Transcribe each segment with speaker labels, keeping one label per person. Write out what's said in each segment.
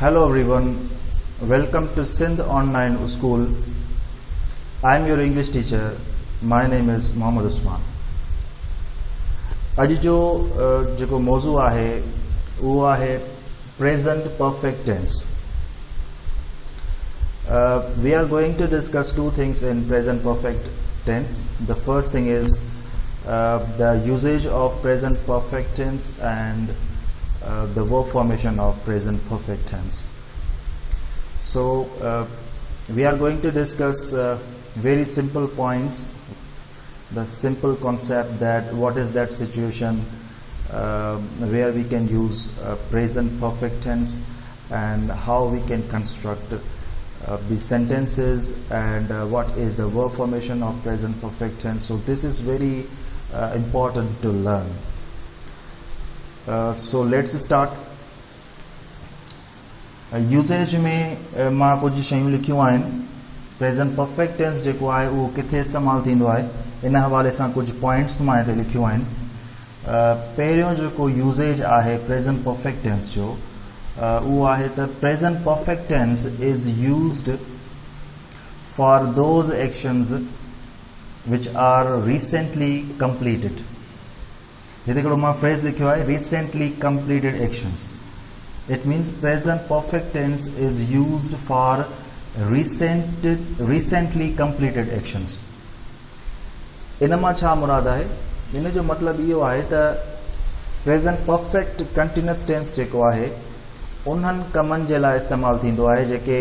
Speaker 1: Hello everyone, welcome to Sindh Online School. I am your English teacher. My name is Mohammad Usman. अॼु जो जेको मौज़ू आहे उहो आहे present perfect tense. We are going to discuss two things in present perfect tense. The first thing is the usage of present perfect tense and the verb formation of present perfect tense. So we are going to discuss very simple points, the simple concept that what is that situation where we can use present perfect tense and how we can construct the sentences and what is the verb formation of present perfect tense. So this is very important to learn. So let's start. Usage में मां कुछ शयूं लिखियूं आहिनि. Present perfect tense जेको आहे उहो किथे इस्तेमालु थींदो आहे इन हवाले सां कुछ पॉइंट्स मां हिते लिखियूं आहिनि. पहिरियों जेको यूसेज आहे present perfect tense जो उहो आहे त present perfect tense is used for those actions which are recently completed. हिते हिकिड़ो मां फ्रेज लिखियो आहे recently completed actions. It means present perfect tense is used for recently completed actions. इन मां छा मुराद आहे? इन जो मतिलबु इहो आहे त present perfect continuous tense जेको आहे उन्हनि कमनि जे लाइ इस्तेमालु थींदो आहे जेके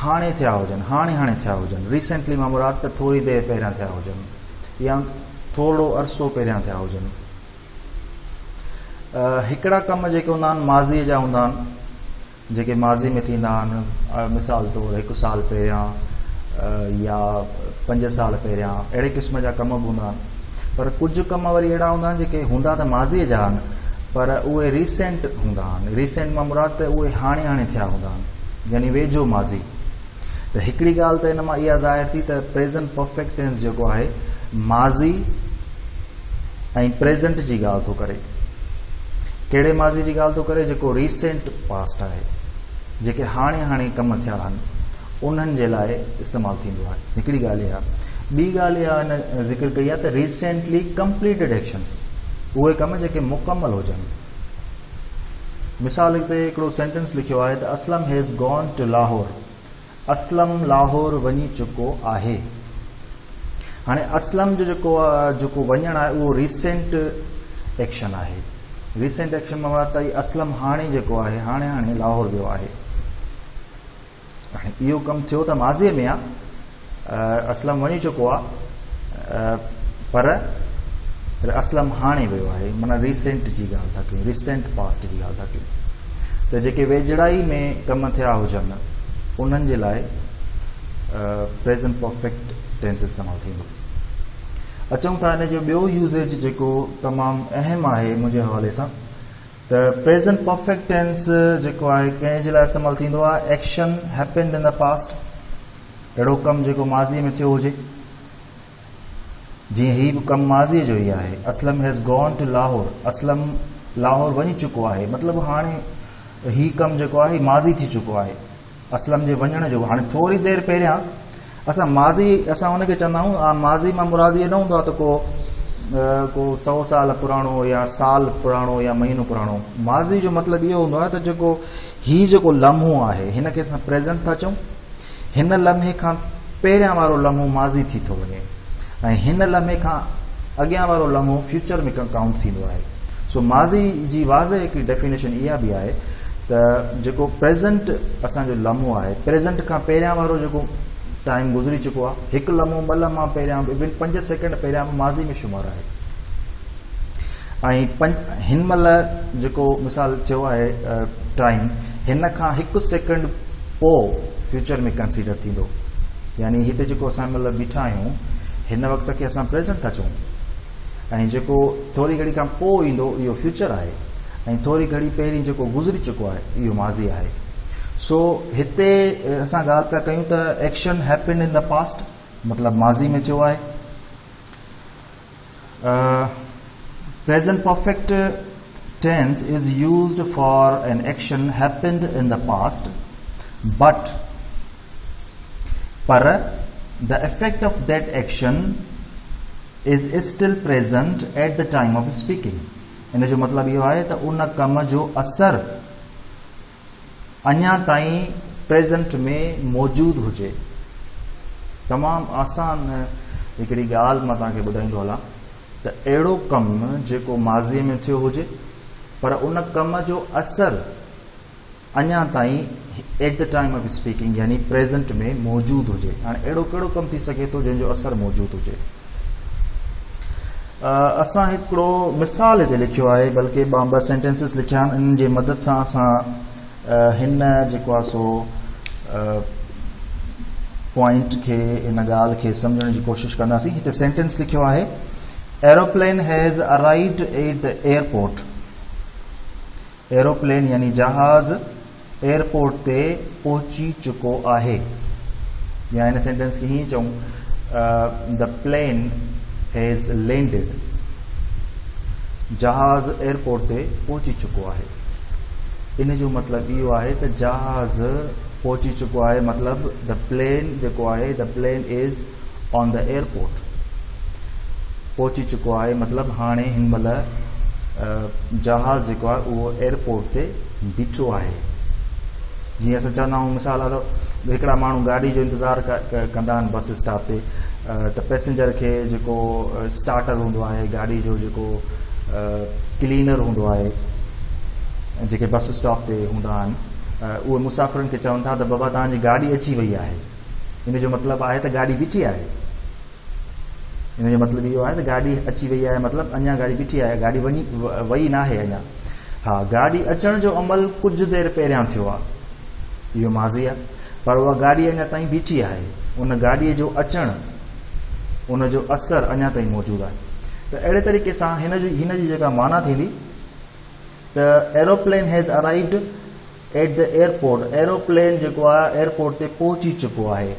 Speaker 1: हाणे थिया हुजनि, हाणे थिया हुजनि. रिसेंटली मां मुराद त थोरी देरि पहिरियां थिया हुजनि या थोड़ो अरसो पहिरियां थिया हुजनि. हिकिड़ा कम जेके हूंदा आहिनि माज़ीअ जा हूंदा आहिनि जेके माज़ी में थींदा आहिनि. मिसाल तौरु 1 साल पहिरियां या 5 साल पहिरियां अहिड़े क़िस्म जा कम बि हूंदा आहिनि. पर कुझु कम वरी अहिड़ा हूंदा आहिनि जेके हूंदा त माज़ीअ जा आहिनि पर उहे रीसेंट हूंदा आहिनि. रीसेंट मां मुराद त उहे हाणे थिया हूंदा आहिनि, यानी वेझो माज़ी. त हिकिड़ी ॻाल्हि त इन मां इहा ज़ाहिर थी त प्रेज़ेंट परफेक्ट टेंस जेको आहे माज़ी ऐं प्रेज़ेंट जी ॻाल्हि थो करे. कहिड़े माज़ी जी ॻाल्हि थो करे? जेको रीसेंट पास्ट आहे, जेके हाणे कम थिया आहिनि उन्हनि जे लाइ इस्तेमालु थींदो आहे. हिकिड़ी ॻाल्हि इहा. ॿी ॻाल्हि इहा हिन ज़िक्र कई आहे त रीसेंटली कंप्लीटेड एक्शन्स, उहे कम जेके मुकमल हुजनि. मिसाल हिते हिकिड़ो सेंटेंस लिखियो आहे त Aslam has gone to Lahore. Aslam Lahore वञी चुको आहे. हाणे असलम जो जेको वञणु आहे उहो रीसेंट एक्शन आहे. रीसेंट एक्शन मां मुराद त असलम हाणे जेको आहे हाणे लाहौर वियो आहे. हाणे इहो कमु थियो त माज़ीअ में आहे, असलम वञी चुको आहे पर असलम हाणे वियो आहे, माना रीसेंट जी ॻाल्हि था कयूं, रीसेंट पास्ट जी ॻाल्हि था कयूं. त जेके वेझड़ाई में कम थिया हुजनि उन्हनि जे लाइ प्रेज़ेंट परफेक्ट टेंस इस्तेमालु थींदो. अचूं था हिन जो ॿियो यूसेज जेको तमामु अहम आहे मुंहिंजे हवाले सां. त प्रेज़ेंट परफेक्ट टेंस जेको आहे कंहिं जे लाइ इस्तेमालु थींदो आहे? Action happened in the past. अहिड़ो कमु जेको माज़ीअ में थियो हुजे. जीअं हीउ बि कमु माज़ीअ जो ई आहे. Aslam has gone to Lahore. Aslam Lahore वञी चुको आहे, मतिलबु हाणे हीउ कमु जेको आहे माज़ी थी चुको आहे. असलम जे वञण जो हाणे थोरी देरि पहिरियां असां हुनखे चवंदा आहियूं. माज़ी मां मुराद इहो न हूंदो आहे त को 100 साल पुराणो या साल पुराणो या महीनो पुराणो. माज़ी जो मतिलबु इहो हूंदो आहे त जेको लम्हो आहे हिन खे असां प्रेज़ेंट था चऊं. हिन लम्हे खां पहिरियां वारो लम्हो माज़ी थी थो वञे ऐं हिन लम्हे खां अॻियां वारो लम्हो फ्यूचर में काउंट थींदो आहे. सो माज़ी जी वाज़े हिकिड़ी डेफिनेशन इहा बि आहे त जेको प्रेज़ेंट असांजो लम्हो आहे, प्रेज़ेंट खां पहिरियां वारो जेको टाइम गुज़री चुको आहे, हिकु लम्हो 2 लम्हा पहिरियां, 5 सेकेंड पहिरियां माज़ी में शुमारु आहे. ऐं हिन महिल जेको मिसाल थियो आहे टाइम, हिन खां 1 सेकेंड पोइ फ्यूचर में कंसीडर थींदो. यानी हिते जेको असां महिल बीठा आहियूं हिन वक़्त खे असां प्रेज़ेंट था चऊं ऐं जेको थोरी घड़ी खां पोइ ईंदो इहो फ्यूचर आहे ऐं थोरी घड़ी पहिरीं जेको गुज़री चुको आहे इहो माज़ी आहे. सो हिते असां ॻाल्हि पिया कयूं त action happened in the past, मतिलबु माज़ी में थियो आहे. Present perfect tense is used for an action happened in the past, but the effect of that action is still present at the time of speaking. इन जो मतलब यो है तो उन कम जो असर अञा ताईं प्रेजेंट में मौजूद हुजे. तमाम आसान हिकिड़ी ॻाल्हि मां तव्हांखे ॿुधाईंदो हलां त अहिड़ो कमु जेको माज़ीअ में थियो हुजे पर उन कम जो असर अञा ताईं at the time of speaking यानी प्रेजेंट में मौजूद हुजे. हाणे अहिड़ो कहिड़ो कमु थी सघे थो जंहिंजो असर मौजूद हुजे. असां हिकिड़ो मिसाल हिते लिखियो आहे, बल्कि ॿ सेंटेंसिस लिखिया आहिनि. इन्हनि जे मदद सां असां हिन जेको आहे सो पॉइंट खे, हिन ॻाल्हि खे सम्झण जी कोशिशि कंदासीं. हिते सेंटेंस लिखियो आहे, aeroplane has arrived at the airport. Aeroplane यानी जहाज़ एयरपोर्ट ते पहुची चुको आहे. या हिन सेंटेंस खे हीअं चऊं, द प्लेन हैज़ लैंडेड. जहाज़ एयरपोर्ट ते पहुची चुको आहे. इन जो मतिलबु इहो आहे त जहाज़ पहुची चुको आहे, मतिलबु द प्लेन जेको आहे, the plane is on the airport. पहुची चुको आहे मतिलबु हाणे हिन महिल जहाज़ जेको आहे उहो एयरपोर्ट ते बीठो आहे. जीअं असां चवंदा आहियूं, मिसाल आहे त हिकिड़ा माण्हू गाॾी जो इंतज़ारु कंदा आहिनि बस स्टॉप ते, त पैसेंजर खे जेको स्टार्टर हूंदो आहे, गाॾी जो जेको क्लीनर हूंदो आहे, जेके बस स्टॉप ते हूंदा आहिनि, उहे मुसाफ़िरनि खे चवनि था त बाबा तव्हांजी गाॾी अची वई आहे. इन जो मतिलबु आहे त गाॾी बीठी आहे. इन जो मतिलबु इहो आहे त गाॾी अची वई आहे, मतिलबु अञा गाॾी बीठी आहे, गाॾी वई न आहे अञा. हा, गाॾी अचण जो अमल कुझु देरि पहिरियां थियो आहे, इहो माज़ी आहे, पर उहा गाॾी अञा ताईं बीठी आहे. उन गाॾीअ जो अचणु, उन जो असर अञा ताईं मौजूदु आहे. त अहिड़े तरीक़े सां हिन जी जेका माना थींदी त aeroplane has arrived at the airport. Aeroplane जेको आहे एयरपोर्ट ते पहुची चुको आहे.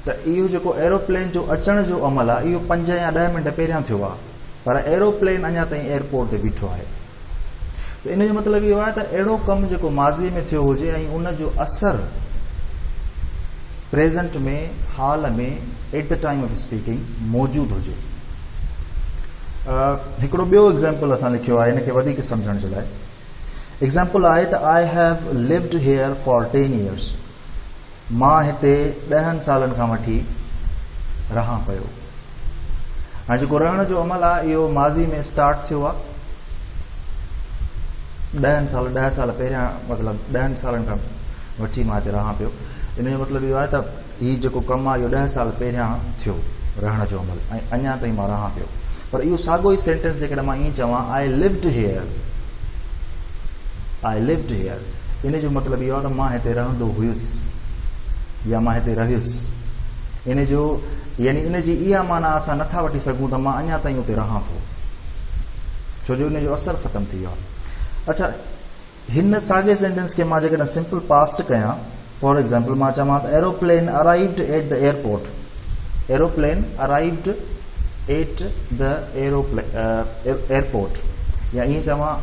Speaker 1: त इहो जेको एरोप्लेन जो अचण जो अमल आहे इहो 5 या 10 मिंट पहिरियां थियो आहे, पर एरोप्लेन अञा ताईं एयरपोर्ट ते बीठो आहे. त इन जो मतिलबु इहो आहे त अहिड़ो कमु जेको माज़ीअ में थियो हुजे ऐं उन जो असर प्रेजेंट में, हाल में, at the time of speaking मौजूदु हुजे. हिकिड़ो ॿियो एग्ज़ाम्पल असां लिखियो आहे हिन खे वधीक सम्झण जे लाइ. एग्ज़ाम्पल आहे त I have lived here for 10 years. मां हिते 10 सालनि खां वठी रहां पियो. ऐं जेको रहण जो अमल आहे इहो माज़ी में स्टार्ट थियो आहे 10 साल पहिरियां, मतिलबु 10 सालनि खां वठी मां हिते रहां पियो. इन जो मतिलबु इहो आहे त हीउ जेको कमु आहे इहो 10 साल पहिरियां थियो, रहण जो अमल, ऐं अञा ताईं मां रहां पियो. पर इहो साॻियो ई सेंटेंस जेकॾहिं मां ईअं चवां, I lived here, I lived here, इन जो मतिलबु इहो आहे त मां हिते रहंदो हुयुसि या मां हिते रहियुसि. इन जो यानी इन जी इहा माना असां नथा वठी सघूं त मां अञा ताईं उते रहां थो, छो जो इन जो असरु ख़तमु थी वियो आहे. अच्छा, हिन साॻे सेंटेंस खे मां जेकॾहिं सिंपल पास्ट कयां, फॉर एग्ज़ाम्पल मां चवां त aeroplane arrived at the airport. Aeroplane arrived at the airport, या ईअं चवां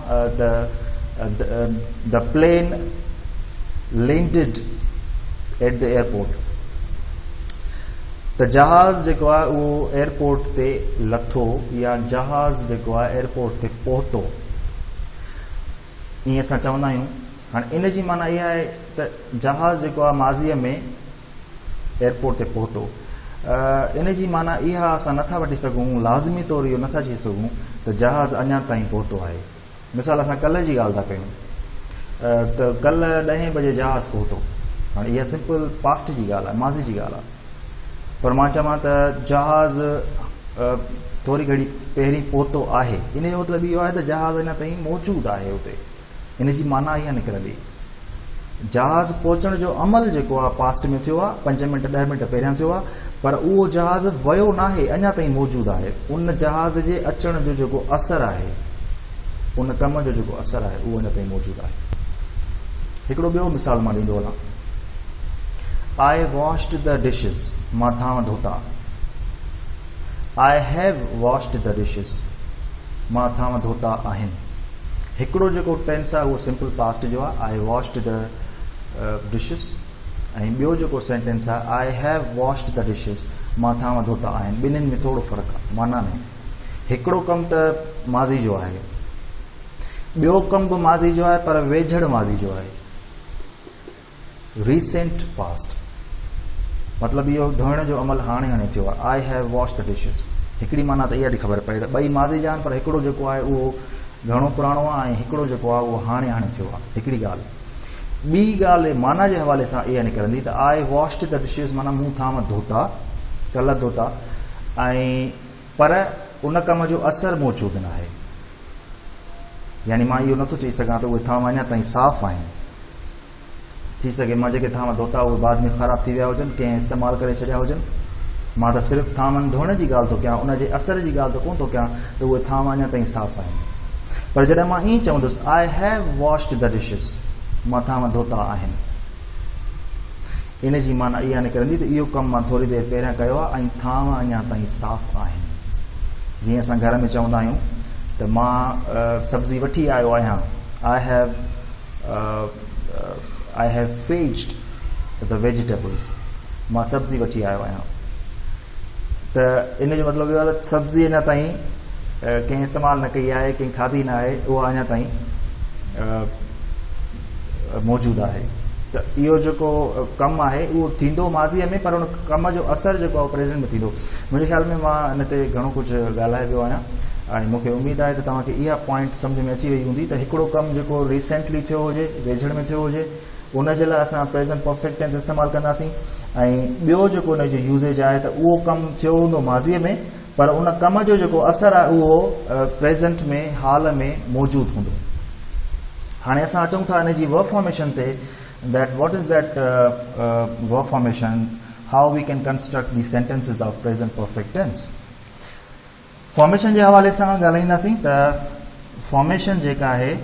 Speaker 1: the plane landed at the airport. त जहाज़ जेको आहे उहो एयरपोर्ट ते लथो या जहाज़ जेको आहे एयरपोर्ट ते पहुतो, ईअं असां चवंदा आहियूं. हाणे इन जी माना इहा आहे त जहाज़ जेको आहे माज़ीअ में एयरपोर्ट ते पहुतो. इन जी माना इहा असां नथा वठी सघूं, लाज़मी तौरु इहो नथा चई सघूं त जहाज़ अञा ताईं पहुतो आहे. मिसाल असां कल्ह जी ॻाल्हि था कयूं त कल्ह 10 बजे जहाज़ पहुतो. हाणे इहा सिंपल पास्ट जी ॻाल्हि आहे, माज़ी जी ॻाल्हि आहे. पर मां चवां त जहाज़ थोरी घणी पहिरीं पहुतो आहे, इन जो मतिलबु इहो आहे त जहाज़ अञा ताईं मौजूदु आहे उते. इन जी माना इहा निकिरंदी. जहाज़ पहुचण जो अमल जेको आहे पास्ट में थियो आहे, 5 मिंट 10 मिंट पहिरियां थियो आहे, पर उहो जहाज़ वियो न आहे, अञा ताईं मौजूदु आहे. उन जहाज़ जे अचण जो जेको असरु आहे, उन कम जो जेको असरु आहे, उहो अञा ताईं मौजूदु आहे. हिकिड़ो ॿियो मिसाल मां ॾींदो हलां. आई वॉश्ड द डिशिस, मां थांव धोता. I have washed the dishes, मां थांव धोता आहिनि. हिकिड़ो जेको टेंस आहे उहो सिंपल पास्ट जो आहे, आई वॉश्ड द डिशिस, ऐं ॿियो जेको सेंटेंस आहे I have washed the dishes, मां थांव धोता आहिनि। ॿिन्हिनि में थोरो फ़र्क़ु आहे माना में। हिकिड़ो कमु त माज़ी जो आहे, ॿियो कमु बि माज़ी जो आहे पर वेझड़ माज़ी जो आहे, रीसेंट पास्ट। मतिलबु इहो धोइण जो अमल हाणे हाणे थियो आहे। I have washed the dishes, हिकिड़ी माना त इहा थी ख़बर पए त ॿई माज़ी जा आहिनि, पर हिकिड़ो जेको आहे उहो घणो पुराणो आहे ऐं हिकिड़ो जेको आहे उहो हाणे हाणे थियो आहे, हिकिड़ी ॻाल्हि। ॿी ॻाल्हि माना जे हवाले सां इहा निकिरंदी त आई वॉश्ड द डिशिस माना मूं थांव धोता, कल्ह धोता, ऐं पर उन कम जो असरु मौजूद न आहे। यानी मां इहो नथो चई सघां त उहे थांव अञा ताईं साफ़ आहिनि। थी सघे मां जेके थांव धोता उहे बाद में ख़राब थी विया हुजनि, कंहिं इस्तेमालु करे छॾिया हुजनि। मां त सिर्फ़ु थांवनि धोइण जी ॻाल्हि थो कयां, उन जे असर जी ॻाल्हि त कोन थो कयां त उहे थांव अञा ताईं साफ़ आहिनि। पर जॾहिं मां ईअं चवंदुसि I have washed the dishes, मां थांव धोता आहिनि, इन जी माना इहा निकिरंदी त इहो कमु मां थोरी देरि पहिरियां कयो आहे ऐं थांव अञा ताईं साफ़ आहिनि। जीअं असां घर में चवंदा आहियूं त मां सब्ज़ी वठी आयो आहियां, I have phased the vegetables, मां सब्ज़ी वठी आयो आहियां। त इन जो मतिलबु इहो आहे त सब्ज़ी अञा ताईं कंहिं इस्तेमालु न कई आहे, कंहिं खाधी न आहे, उहा अञा ताईं मौजूदु आहे। त इहो जेको कमु आहे उहो थींदो माज़ीअ में, पर उन कम जो असरु जेको आहे प्रेज़ेंट में थींदो। मुंहिंजे ख़्याल में मां इन ते घणो कुझु ॻाल्हाए वियो आहियां ऐं मूंखे उमेदु आहे त तव्हांखे इहा पॉइंट सम्झ में अची वई हूंदी त हिकिड़ो कमु जेको रिसेंटली थियो हुजे, वेझड़ में थियो हुजे, उन जे लाइ असां प्रेज़ेंट परफेक्ट टेंस इस्तेमालु कंदासीं, ऐं ॿियो जेको उन जो यूज़ेज आहे त उहो कमु थियो हूंदो माज़ीअ में, पर उन कम जो जेको असरु आहे उहो प्रेज़ेंट में हाल में मौजूदु हूंदो। हाणे असां अचूं था इन जी वर्ब फॉर्मेशन ते, that what is that verb formation, how we can construct the sentences of present perfect tense. Formation जे हवाले सां ॻाल्हाईंदासीं त फॉर्मेशन जेका आहे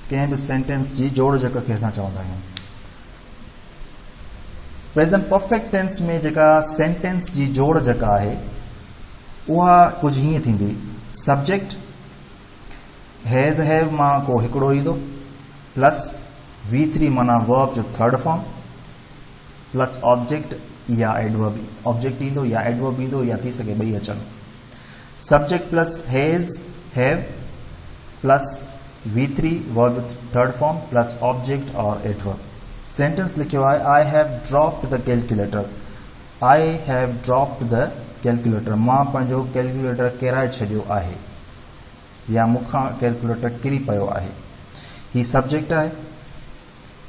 Speaker 1: कंहिं बि सेंटेंस जी जोड़ जक खे असां चवंदा आहियूं। प्रेज़ेंट परफेक्ट टेंस में जेका सेंटेंस जी जोड़ जक आहे उहा कुझु हीअं थींदी, सब्जेक्ट हैज़ हैव मां को हिकिड़ो ईंदो, प्लस V3 माना वर्ब जो थर्ड फॉर्म, प्लस ऑब्जेक्ट या एडवर्ब, ऑब्जेक्ट ईंदो या एडवर्ब ईंदो या थी सघे ॿई अचनि। Subject plus has have plus V3 verb third form plus object और एडवर्ब। सेंटेंस लिखियो आहे आई have dropped the calculator, I have dropped the calculator, मां पंहिंजो कैलकुलेटर किराए छॾियो आहे या मूंखां कैलकुलेटर किरी पियो आहे। ही सब्जेक्ट आहे,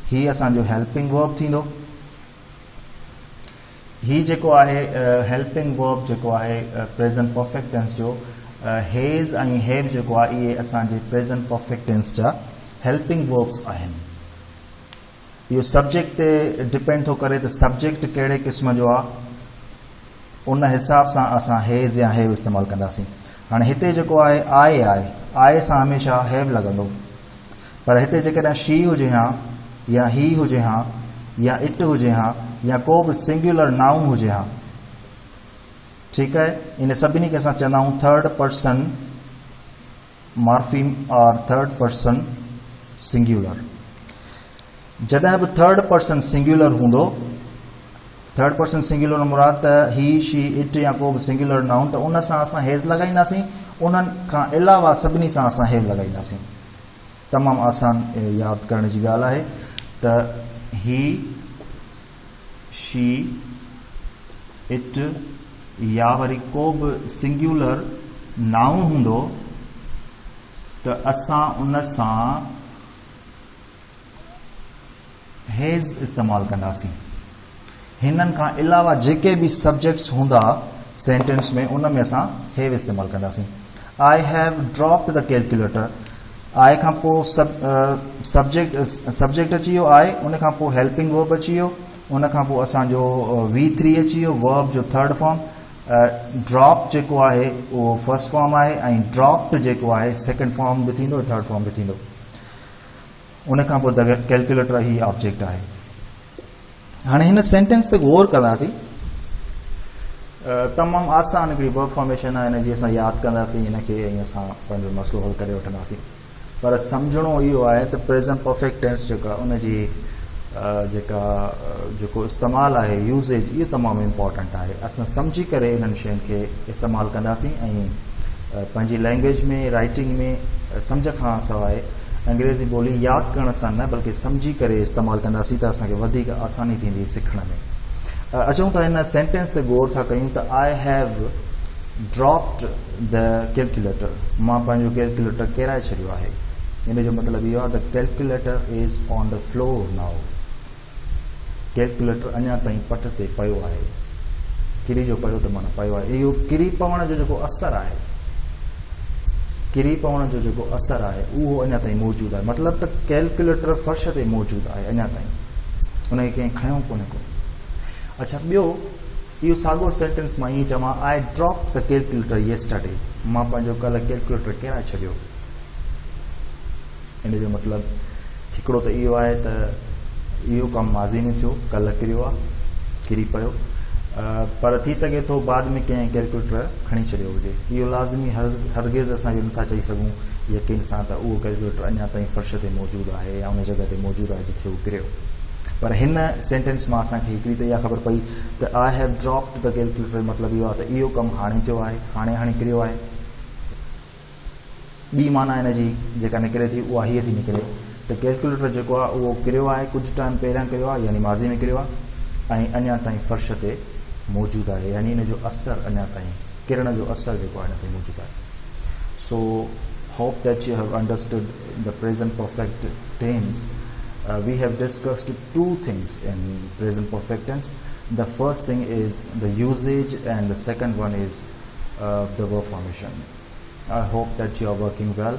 Speaker 1: ही असांजो हेल्पिंग वर्ब थींदो। ही जेको आहे हेल्पिंग वर्ब जेको आहे प्रेज़ेंट परफेक्ट टेंस जो, हैज़ ऐं हैव जेको आहे इहे असांजे प्रेज़ेंट परफेक्ट टेंस जा हेल्पिंग वर्ब्स आहिनि। इहो सब्जेक्ट ते डिपेंड थो करे त सब्जेक्ट कहिड़े क़िस्म जो आहे, उन हिसाब सां असां हैज़ या हैव इस्तेमालु कंदासीं। हाणे हिते जेको आहे आए सां हमेशह हैव लॻंदो, पर हिते जेकॾहिं शी हुजे हा या ही हुजे हा या इट हुजे हा या को बि सिंगुलर नाउन हुजे हा, ठीकु आहे, इन सभिनी खे असां चवंदा आहियूं थर्ड पर्सन मॉर्फीम और थर्ड पर्सन सिंगुलर। जॾहिं बि थर्ड पर्सन सिंगुलर हूंदो, थर्ड पर्सन सिंगुलर मुराद त ही शी इट या को बि सिंगुलर नाउन, त उन सां असां हैज़ लॻाईंदासीं, उन्हनि खां अलावा सभिनी सां असां हैव लॻाईंदासीं। तमामु आसान यादि करण जी ॻाल्हि आहे त ही शी इट या वरी को बि सिंगुलर नाउन हूंदो त असां उन सां हैज़ इस्तेमालु कंदासीं। हिननि खां अलावा जेके बि सब्जेक्ट्स हूंदा सेंटेंस में उन में असां हैव इस्तेमालु कंदासीं। I have dropped the calculator, आए खां पोइ सब्जेक्ट अची वियो आहे, उन खां पोइ हेल्पिंग वर्ब अची वियो, उन खां पोइ असांजो V3 अची वियो वर्ब जो थर्ड फॉर्म, ड्रॉप जेको आहे उहो फर्स्ट फॉर्म आहे ऐं ड्रॉप्ड जेको आहे सेकेंड फॉर्म बि थींदो, थर्ड फॉर्म बि थींदो। उन खां पोइ कैलकुलेटर ही ऑब्जेक्ट आहे। हाणे हिन सेंटेंस ते गौर कंदासीं, तमामु आसान हिकिड़ी वर्ब फॉर्मेशन आहे, हिन जी असां यादि कंदासीं हिन खे ऐं असां पंहिंजो मसइलो हल करे वठंदासीं। पर सम्झणो इहो आहे त प्रेज़ेंट परफेक्ट टेंस जेका उन जी जेको इस्तेमालु आहे यूज़ेज इहो तमामु इम्पॉर्टेंट आहे असां सम्झी करे इन्हनि शयुनि खे इस्तेमालु कंदासीं ऐं पंहिंजी लैंग्वेज में राइटिंग में सम्झ खां सवाइ अंग्रेज़ी ॿोली यादि करण सां न बल्कि सम्झी करे इस्तेमालु कंदासीं त असांखे वधीक आसानी थींदी सिखण में अचूं त हिन सेंटेंस ते गौर था कयूं त आई हैव ड्रॉप्ड द कैलकुलेटर मां पंहिंजो कैलकुलेटर किराए छॾियो आहे इन जो मतिलबु इहो आहे the calculator is on the floor now calculator अञा ताईं पट ते पियो आहे किरी जो पियो त माना पियो आहे इहो किरी पवण जो जेको असरु आहे किरी पवण जो जेको असरु आहे उहो अञा ताईं मौजूदु आहे मतिलबु त कैलकुलेटर फर्श ते मौजूदु आहे अञा ताईं उनखे कंहिं खयों कोन्हे को अच्छा ॿियो इहो साॻियो सेंटेंस मां ईअं चवां आई ड्रॉप द कैलकुलेटर येस्टरडे मां पंहिंजो कल्ह कैलकुलेटर किराए छॾियो इन जो मतिलबु हिकिड़ो त इहो आहे त इहो कमु माज़ी में थियो कल्ह किरियो आहे किरी पियो पर थी सघे थो बाद में कंहिं कैलकुलेटर खणी छॾियो हुजे इहो लाज़मी हरगिज़ असां इहो नथा चई सघूं यकीन सां त उहो कैलकुलेटर अञा ताईं फर्श ते मौजूदु आहे या उन जॻह ते मौजूदु आहे जिथे उहो किरियो पर हिन सेंटेंस मां असांखे हिकिड़ी त इहा ख़बर पई त आई हैव ड्रॉप्ड द कैलकुलेटर मतिलबु इहो आहे त इहो कमु हाणे थियो आहे हाणे किरियो आहे ॿी माना हिन जी जेका निकिरे थी उहा हीअ थी निकिरे त कैलकुलेटर जेको आहे उहो किरियो आहे कुझु टाइम पहिरियां किरियो आहे यानी माज़ी में किरियो आहे ऐं अञा ताईं फर्श ते मौजूदु आहे यानी इन जो असरु अञा ताईं किरण जो असरु जेको आहे हिन ते मौजूदु आहे so hope that you have understood the present perfect tense we have discussed two things in present perfect tense. The first thing is the usage and the second one is the verb formation. I hope that you are working well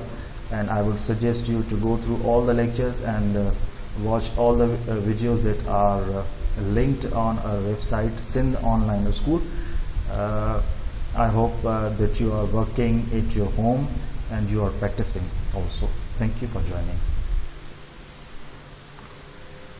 Speaker 1: and I would suggest you to go through all the lectures and watch all the videos that are linked on our website Sindh Online School. I hope that you are working at your home and you are practicing also. Thank you for joining.